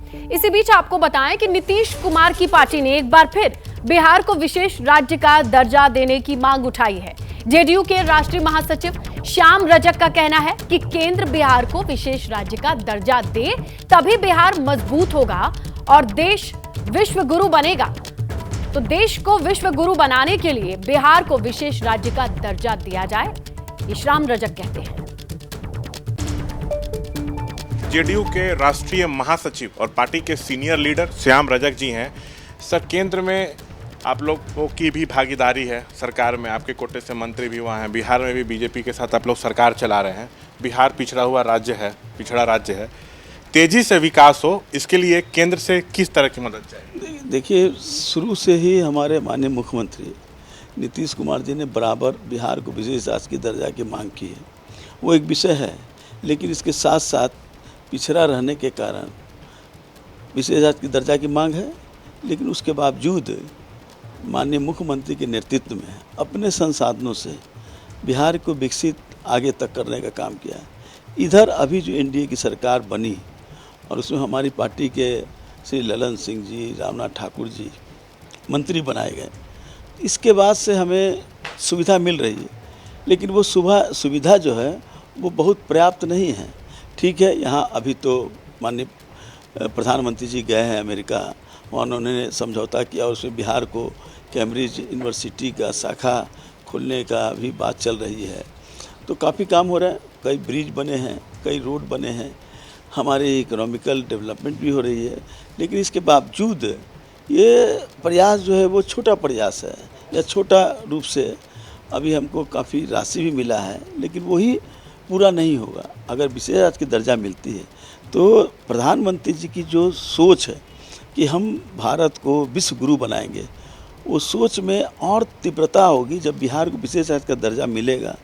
इसी बीच आपको बताएं कि नीतीश कुमार की पार्टी ने एक बार फिर बिहार को विशेष राज्य का दर्जा देने की मांग उठाई है। जेडीयू के राष्ट्रीय महासचिव श्याम रजक का कहना है कि केंद्र बिहार को विशेष राज्य का दर्जा दे, तभी बिहार मजबूत होगा और देश विश्व गुरु बनेगा। तो देश को विश्व गुरु बनाने के लिए बिहार को विशेष राज्य का दर्जा दिया जाए, ये श्याम रजक कहते हैं। जेडीयू के राष्ट्रीय महासचिव और पार्टी के सीनियर लीडर श्याम रजक जी हैं। सर, केंद्र में आप लोगों की भी भागीदारी है सरकार में, आपके कोटे से मंत्री भी वहाँ हैं, बिहार में भी बीजेपी के साथ आप लोग सरकार चला रहे हैं। बिहार पिछड़ा हुआ राज्य है, पिछड़ा राज्य है, तेजी से विकास हो, इसके लिए केंद्र से किस तरह की मदद चाहिए? देखिए, शुरू से ही हमारे माननीय मुख्यमंत्री नीतीश कुमार जी ने बराबर बिहार को विशेष राज्य की दर्जा की मांग की है। वो एक विषय है, लेकिन इसके साथ साथ पिछड़ा रहने के कारण विशेष राज्य की दर्जा की मांग है, लेकिन उसके बावजूद माननीय मुख्यमंत्री के नेतृत्व में अपने संसाधनों से बिहार को विकसित आगे तक करने का काम किया है। इधर अभी जो एनडीए की सरकार बनी और उसमें हमारी पार्टी के श्री ललन सिंह जी, रामनाथ ठाकुर जी मंत्री बनाए गए, इसके बाद से हमें सुविधा मिल रही है, लेकिन वो सुविधा जो है वो बहुत पर्याप्त नहीं है। ठीक है, यहाँ अभी तो माननीय प्रधानमंत्री जी गए हैं अमेरिका, वहाँ उन्होंने समझौता किया और उसमें बिहार को कैम्ब्रिज यूनिवर्सिटी का शाखा खोलने का भी बात चल रही है। तो काफ़ी काम हो रहा है, कई ब्रिज बने हैं, कई रोड बने हैं, हमारी इकोनॉमिकल डेवलपमेंट भी हो रही है। लेकिन इसके बावजूद ये प्रयास जो है वो छोटा प्रयास है, या छोटा रूप से अभी हमको काफ़ी राशि भी मिला है, लेकिन वही पूरा नहीं होगा। अगर विशेष राज्य की दर्जा मिलती है तो प्रधानमंत्री जी की जो सोच है कि हम भारत को विश्व गुरु बनाएंगे, वो सोच में और तीव्रता होगी। जब बिहार को विशेष राज्य का दर्जा मिलेगा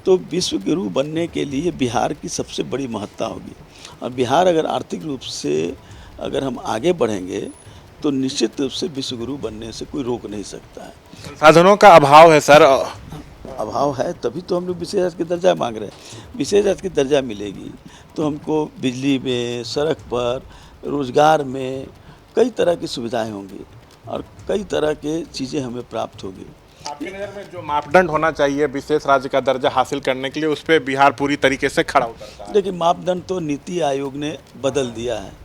तो विश्व गुरु बनने के लिए बिहार की सबसे बड़ी महत्ता होगी। और बिहार अगर आर्थिक रूप से अगर हम आगे बढ़ेंगे तो निश्चित रूप से विश्व गुरु बनने से कोई रोक नहीं सकता है। संसाधनों का अभाव है सर, अभाव है, तभी तो हम लोग विशेष राज्य की दर्जा मांग रहे हैं। विशेष राज्य की दर्जा मिलेगी तो हमको बिजली में, सड़क पर, रोजगार में कई तरह की सुविधाएं होंगी और कई तरह के चीज़ें हमें प्राप्त होगी। आपकी नज़र में जो मापदंड होना चाहिए विशेष राज्य का दर्जा हासिल करने के लिए, उस पर बिहार पूरी तरीके से खड़ा उतरता है? देखिए, मापदंड तो नीति आयोग ने बदल दिया है।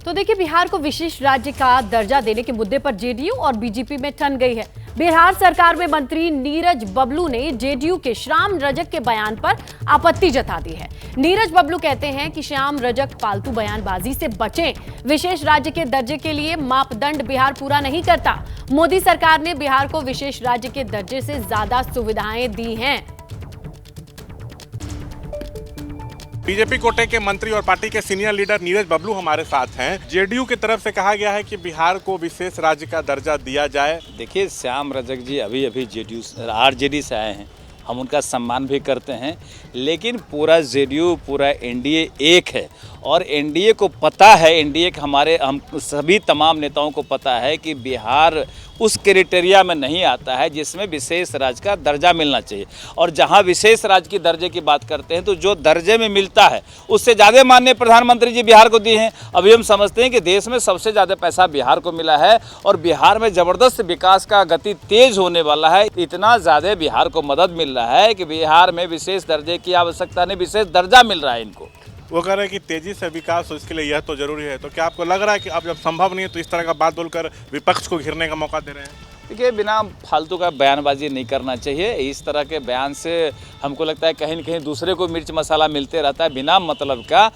तो देखिए, बिहार को विशेष राज्य का दर्जा देने के मुद्दे पर जेडीयू और बीजेपी में ठन गई है। बिहार सरकार में मंत्री नीरज बबलू ने जेडीयू के श्याम रजक के बयान पर आपत्ति जता दी है। नीरज बबलू कहते हैं कि श्याम रजक फालतू बयानबाजी से बचें। विशेष राज्य के दर्जे के लिए मापदंड बिहार पूरा नहीं करता। मोदी सरकार ने बिहार को विशेष राज्य के दर्जे से ज्यादा सुविधाएं दी हैं। बीजेपी कोटे के मंत्री और पार्टी के सीनियर लीडर नीरज बबलू हमारे साथ हैं। जेडीयू की तरफ से कहा गया है कि बिहार को विशेष राज्य का दर्जा दिया जाए। देखिए, श्याम रजक जी अभी जेडीयू आरजेडी से आए हैं, हम उनका सम्मान भी करते हैं, लेकिन पूरा जेडीयू, पूरा एनडीए एक है और एनडीए को पता है, एनडीए के हम सभी तमाम नेताओं को पता है कि बिहार उस क्राइटेरिया में नहीं आता है जिसमें विशेष राज्य का दर्जा मिलना चाहिए। और जहां विशेष राज्य की दर्जे की बात करते हैं तो जो दर्जे में मिलता है उससे ज़्यादा माननीय प्रधानमंत्री जी बिहार को दिए हैं। अभी हम समझते हैं कि देश में सबसे ज़्यादा पैसा बिहार को मिला है और बिहार में ज़बरदस्त विकास का गति तेज होने वाला है। इतना ज़्यादा बिहार को मदद मिल रहा है कि बिहार में विशेष दर्जे की आवश्यकता नहीं, विशेष दर्जा मिल रहा है इनको। वो कह रहे हैं कि तेजी से विकास हो, इसके लिए यह तो जरूरी है। तो क्या आपको लग रहा है कि अब जब संभव नहीं है तो इस तरह का बात बोलकर विपक्ष को घेरने का मौका दे रहे हैं? देखिए, बिना फालतू का बयानबाजी नहीं करना चाहिए। इस तरह के बयान से हमको लगता है कहीं न कहीं दूसरे को मिर्च मसाला मिलते रहता है बिना मतलब का।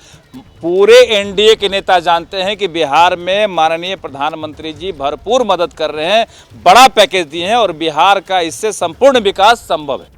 पूरे एनडीए के नेता जानते हैं कि बिहार में माननीय प्रधानमंत्री जी भरपूर मदद कर रहे हैं, बड़ा पैकेज दिए हैं और बिहार का इससे संपूर्ण विकास संभव है।